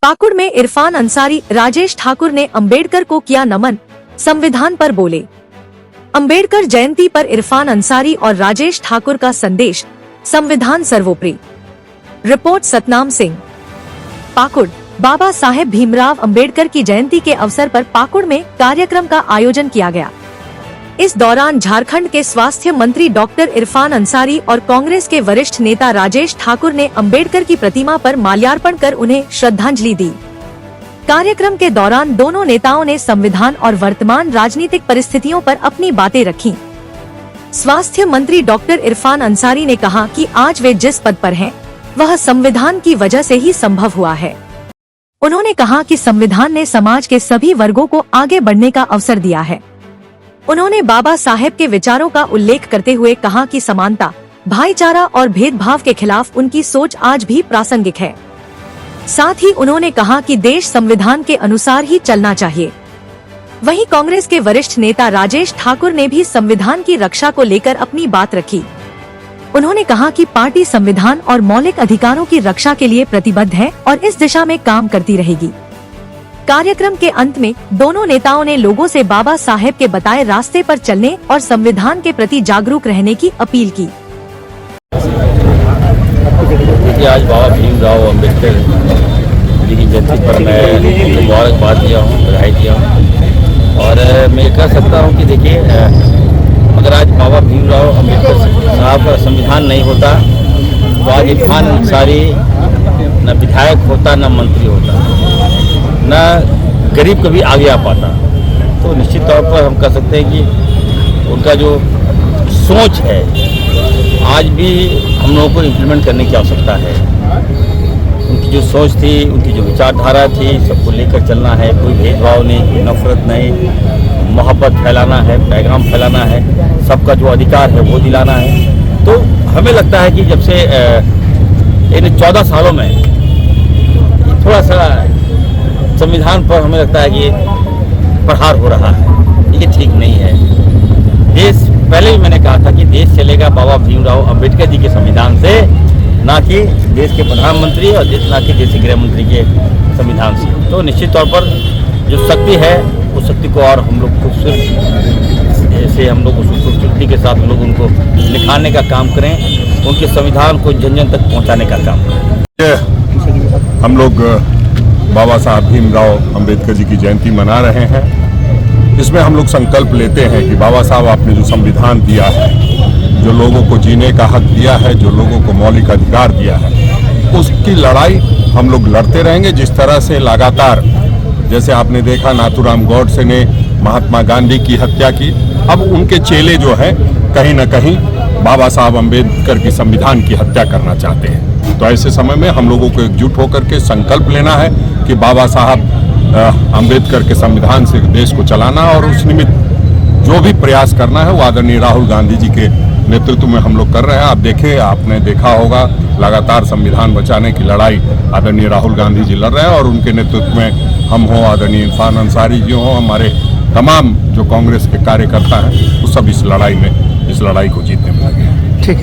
पाकुड़ में इरफान अंसारी, राजेश ठाकुर ने अंबेडकर को किया नमन, संविधान पर बोले। अंबेडकर जयंती पर इरफान अंसारी और राजेश ठाकुर का संदेश, संविधान सर्वोपरि। रिपोर्ट सतनाम सिंह। पाकुड़। बाबा साहेब भीमराव अंबेडकर की जयंती के अवसर पर पाकुड़ में कार्यक्रम का आयोजन किया गया। इस दौरान झारखंड के स्वास्थ्य मंत्री डॉक्टर इरफान अंसारी और कांग्रेस के वरिष्ठ नेता राजेश ठाकुर ने अंबेडकर की प्रतिमा पर माल्यार्पण कर उन्हें श्रद्धांजलि दी। कार्यक्रम के दौरान दोनों नेताओं ने संविधान और वर्तमान राजनीतिक परिस्थितियों पर अपनी बातें रखीं। स्वास्थ्य मंत्री डॉक्टर इरफान अंसारी ने कहा कि आज वे जिस पद पर हैं, वह संविधान की वजह से ही संभव हुआ है। उन्होंने कहा कि संविधान ने समाज के सभी वर्गों को आगे बढ़ने का अवसर दिया है। उन्होंने बाबा साहेब के विचारों का उल्लेख करते हुए कहा कि समानता, भाईचारा और भेदभाव के खिलाफ उनकी सोच आज भी प्रासंगिक है। साथ ही उन्होंने कहा कि देश संविधान के अनुसार ही चलना चाहिए। वहीं कांग्रेस के वरिष्ठ नेता राजेश ठाकुर ने भी संविधान की रक्षा को लेकर अपनी बात रखी। उन्होंने कहा कि पार्टी संविधान और मौलिक अधिकारों की रक्षा के लिए प्रतिबद्ध है और इस दिशा में काम करती रहेगी। कार्यक्रम के अंत में दोनों नेताओं ने लोगों से बाबा साहेब के बताए रास्ते पर चलने और संविधान के प्रति जागरूक रहने की अपील की। आज बाबा भीमराव अंबेडकर जी की जयंती पर मैं मुबारकबाद दिया हूँ, बधाई दिया हूँ। और मैं कह सकता हूँ कि देखिए, अगर आज बाबा भीमराव अंबेडकर साहब का संविधान नहीं होता तो आज इरफान अंसारी न विधायक होता, न मंत्री होता, न गरीब कभी आगे आ पाता। तो निश्चित तौर पर हम कह सकते हैं कि उनका जो सोच है आज भी हम लोगों को इम्प्लीमेंट करने की आवश्यकता है। उनकी जो सोच थी, उनकी जो विचारधारा थी, सबको लेकर चलना है, कोई भेदभाव नहीं, कोई नफरत नहीं, मोहब्बत फैलाना है, पैगाम फैलाना है, सबका जो अधिकार है वो दिलाना है। तो हमें लगता है कि जब से इन 14 सालों में थोड़ा सा संविधान पर हमें लगता है कि प्रहार हो रहा है, ये ठीक नहीं है। देश, पहले भी मैंने कहा था कि देश चलेगा बाबा भीमराव अंबेडकर जी के संविधान से, ना कि देश के प्रधानमंत्री और ना कि देश के गृह मंत्री के संविधान से। तो निश्चित तौर पर जो शक्ति है उस शक्ति को और हम लोग खूबसूरत ऐसे हम लोग उस खूबसूरती के साथ हम लोग उनको निखारने का काम करें, उनके संविधान को जन जन तक पहुँचाने का काम करें। हम लोग बाबा साहब भीमराव अंबेडकर जी की जयंती मना रहे हैं। इसमें हम लोग संकल्प लेते हैं कि बाबा साहब आपने जो संविधान दिया है, जो लोगों को जीने का हक दिया है, जो लोगों को मौलिक अधिकार दिया है, उसकी लड़ाई हम लोग लड़ते रहेंगे। जिस तरह से लगातार, जैसे आपने देखा नाथूराम गौडसे ने महात्मा गांधी की हत्या की, अब उनके चेले जो हैं कहीं न कहीं बाबा साहब अंबेडकर की संविधान की हत्या करना चाहते हैं। तो ऐसे समय में हम लोगों को एकजुट होकर के संकल्प लेना है कि बाबा साहब अंबेडकर के संविधान से देश को चलाना, और उस निमित्त जो भी प्रयास करना है वो आदरणीय राहुल गांधी जी के नेतृत्व में हम लोग कर रहे हैं। आप देखें, आपने देखा होगा लगातार संविधान बचाने की लड़ाई आदरणीय राहुल गांधी जी लड़ रहे हैं, और उनके नेतृत्व में हम हों, आदरणीय इरफान अंसारी जी हों, हमारे तमाम जो कांग्रेस के कार्यकर्ता हैं, वो सब इस लड़ाई को जीतने में